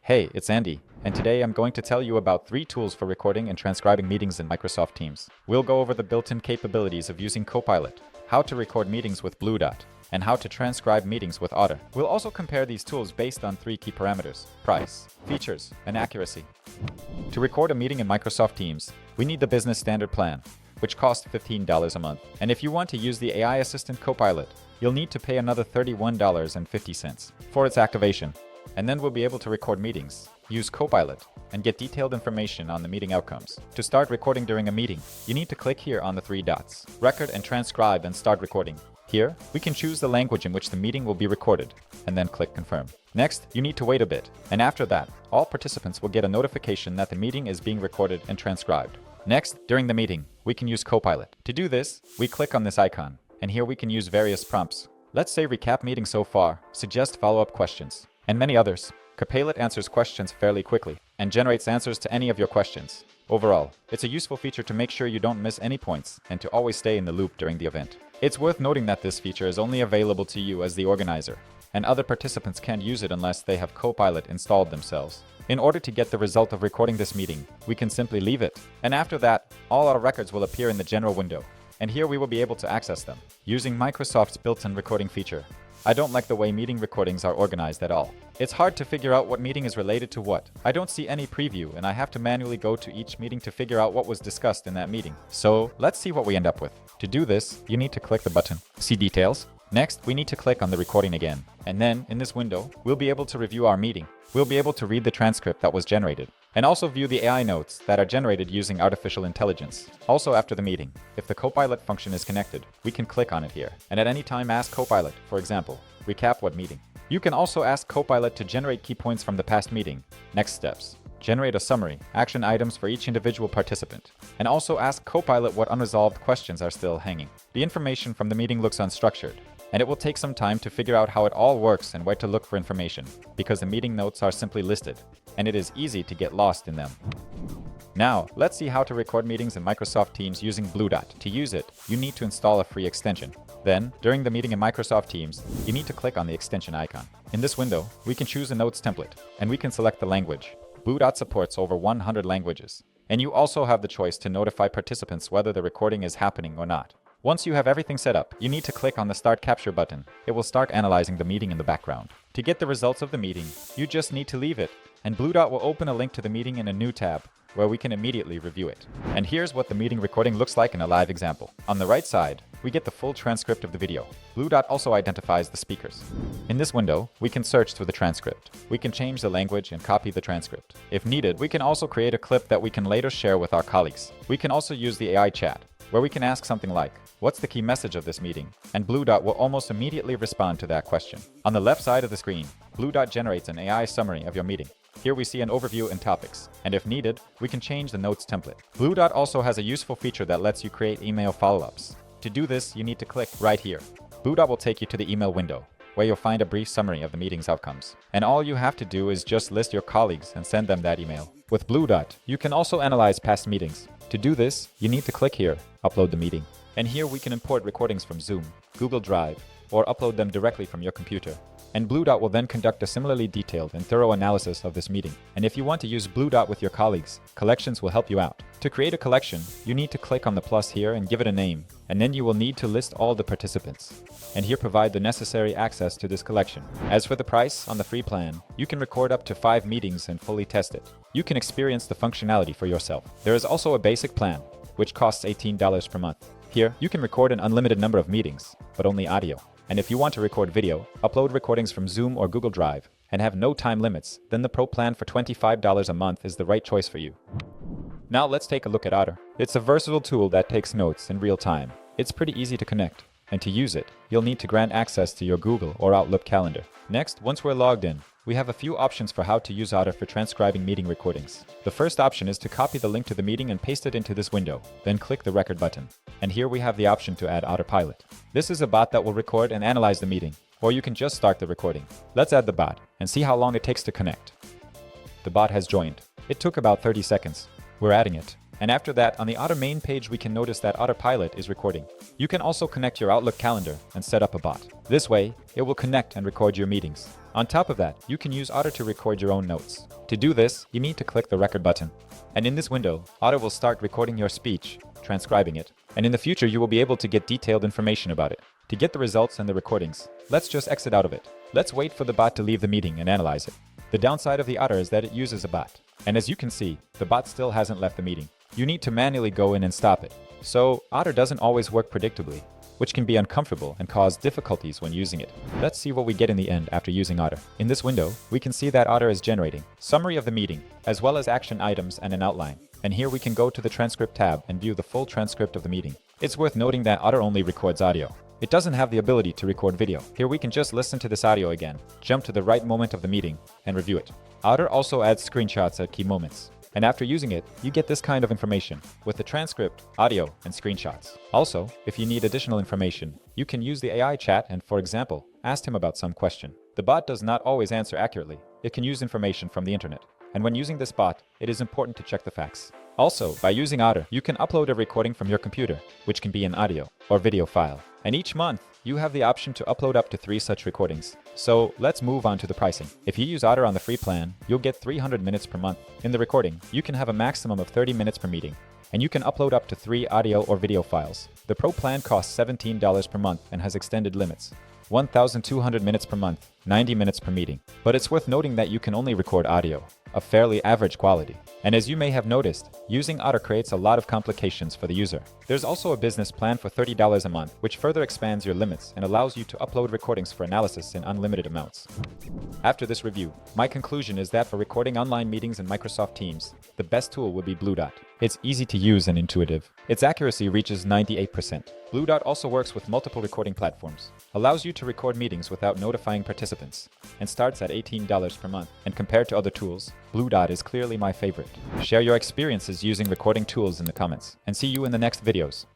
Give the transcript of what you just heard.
Hey, it's Andy, and today I'm going to tell you about 3 tools for recording and transcribing meetings in Microsoft Teams. We'll go over the built-in capabilities of using Copilot, how to record meetings with Bluedot, and how to transcribe meetings with Otter. We'll also compare these tools based on 3 key parameters: price, features, and accuracy. To record a meeting in Microsoft Teams, we need the business standard plan, which costs $15 a month. And if you want to use the AI assistant Copilot, you'll need to pay another $31.50 for its activation. And then we'll be able to record meetings, use Copilot, and get detailed information on the meeting outcomes. To start recording during a meeting, you need to click here on the 3 dots, record and transcribe, and start recording. Here, we can choose the language in which the meeting will be recorded, and then click confirm. Next, you need to wait a bit, and after that, all participants will get a notification that the meeting is being recorded and transcribed. Next, during the meeting, we can use Copilot. To do this, we click on this icon, and here we can use various prompts. Let's say recap meeting so far, suggest follow-up questions, and many others. Copilot answers questions fairly quickly and generates answers to any of your questions. Overall, it's a useful feature to make sure you don't miss any points and to always stay in the loop during the event. It's worth noting that this feature is only available to you as the organizer, and other participants can't use it unless they have Copilot installed themselves. In order to get the result of recording this meeting, we can simply leave it, and after that, all our records will appear in the general window, and here we will be able to access them using Microsoft's built-in recording feature. I don't like the way meeting recordings are organized at all. It's hard to figure out what meeting is related to what. I don't see any preview, and I have to manually go to each meeting to figure out what was discussed in that meeting. So let's see what we end up with. To do this, you need to click the button, See Details. Next, we need to click on the recording again. And then, in this window, we'll be able to review our meeting. We'll be able to read the transcript that was generated, and also view the AI notes that are generated using artificial intelligence. Also, after the meeting, if the Copilot function is connected, we can click on it here, and at any time ask Copilot, for example, recap what meeting. You can also ask Copilot to generate key points from the past meeting. Next steps: generate a summary, action items for each individual participant, and also ask Copilot what unresolved questions are still hanging. The information from the meeting looks unstructured, and it will take some time to figure out how it all works and where to look for information, because the meeting notes are simply listed, and it is easy to get lost in them. Now, let's see how to record meetings in Microsoft Teams using Bluedot. To use it, you need to install a free extension. Then, during the meeting in Microsoft Teams, you need to click on the extension icon. In this window, we can choose a notes template, and we can select the language. Bluedot supports over 100 languages, and you also have the choice to notify participants whether the recording is happening or not. Once you have everything set up, you need to click on the Start Capture button. It will start analyzing the meeting in the background. To get the results of the meeting, you just need to leave it, and Bluedot will open a link to the meeting in a new tab, where we can immediately review it. And here's what the meeting recording looks like in a live example. On the right side, we get the full transcript of the video. Bluedot also identifies the speakers. In this window, we can search through the transcript. We can change the language and copy the transcript. If needed, we can also create a clip that we can later share with our colleagues. We can also use the AI chat, where we can ask something like, "What's the key message of this meeting?" And Bluedot will almost immediately respond to that question. On the left side of the screen, Bluedot generates an AI summary of your meeting. Here we see an overview and topics, and if needed, we can change the notes template. Bluedot also has a useful feature that lets you create email follow-ups. To do this, you need to click right here. Bluedot will take you to the email window, where you'll find a brief summary of the meeting's outcomes. And all you have to do is just list your colleagues and send them that email. With Bluedot, you can also analyze past meetings. To do this, you need to click here, Upload the meeting. And here we can import recordings from Zoom, Google Drive, or upload them directly from your computer. And Bluedot will then conduct a similarly detailed and thorough analysis of this meeting. And if you want to use Bluedot with your colleagues, collections will help you out. To create a collection, you need to click on the plus here and give it a name, and then you will need to list all the participants. And here provide the necessary access to this collection. As for the price, on the free plan, you can record up to 5 meetings and fully test it. You can experience the functionality for yourself. There is also a basic plan, which costs $18 per month. Here, you can record an unlimited number of meetings, but only audio. And if you want to record video, upload recordings from Zoom or Google Drive, and have no time limits, then the Pro plan for $25 a month is the right choice for you. Now let's take a look at Otter. It's a versatile tool that takes notes in real time. It's pretty easy to connect, and to use it, you'll need to grant access to your Google or Outlook calendar. Next, once we're logged in, we have a few options for how to use Otter for transcribing meeting recordings. The first option is to copy the link to the meeting and paste it into this window, then click the record button. And here we have the option to add Autopilot. This is a bot that will record and analyze the meeting, or you can just start the recording. Let's add the bot and see how long it takes to connect. The bot has joined. It took about 30 seconds. We're adding it. And after that, on the Otter main page, we can notice that Autopilot is recording. You can also connect your Outlook calendar and set up a bot. This way, it will connect and record your meetings. On top of that, you can use Otter to record your own notes. To do this, you need to click the record button. And in this window, Otter will start recording your speech, transcribing it. And in the future, you will be able to get detailed information about it. To get the results and the recordings, let's just exit out of it. Let's wait for the bot to leave the meeting and analyze it. The downside of the Otter is that it uses a bot. And as you can see, the bot still hasn't left the meeting. You need to manually go in and stop it. So Otter doesn't always work predictably, which can be uncomfortable and cause difficulties when using it. Let's see what we get in the end after using Otter. In this window, we can see that Otter is generating summary of the meeting, as well as action items and an outline. And here we can go to the transcript tab and view the full transcript of the meeting. It's worth noting that Otter only records audio. It doesn't have the ability to record video. Here we can just listen to this audio again, jump to the right moment of the meeting, and review it. Otter also adds screenshots at key moments. And after using it, you get this kind of information with the transcript, audio, and screenshots. Also, if you need additional information, you can use the AI chat and, for example, ask him about some question. The bot does not always answer accurately. It can use information from the internet. And when using this bot, it is important to check the facts. Also, by using Otter, you can upload a recording from your computer, which can be an audio or video file. And each month, you have the option to upload up to 3 such recordings. So let's move on to the pricing. If you use Otter on the free plan, you'll get 300 minutes per month. In the recording, you can have a maximum of 30 minutes per meeting, and you can upload up to 3 audio or video files. The Pro plan costs $17 per month and has extended limits. 1,200 minutes per month, 90 minutes per meeting. But it's worth noting that you can only record audio, of fairly average quality. And as you may have noticed, using Otter creates a lot of complications for the user. There's also a business plan for $30 a month, which further expands your limits and allows you to upload recordings for analysis in unlimited amounts. After this review, my conclusion is that for recording online meetings in Microsoft Teams, the best tool would be Bluedot. It's easy to use and intuitive. Its accuracy reaches 98%. Bluedot also works with multiple recording platforms, allows you to record meetings without notifying participants, and starts at $18 per month. And compared to other tools, Bluedot is clearly my favorite. Share your experiences using recording tools in the comments, and see you in the next videos.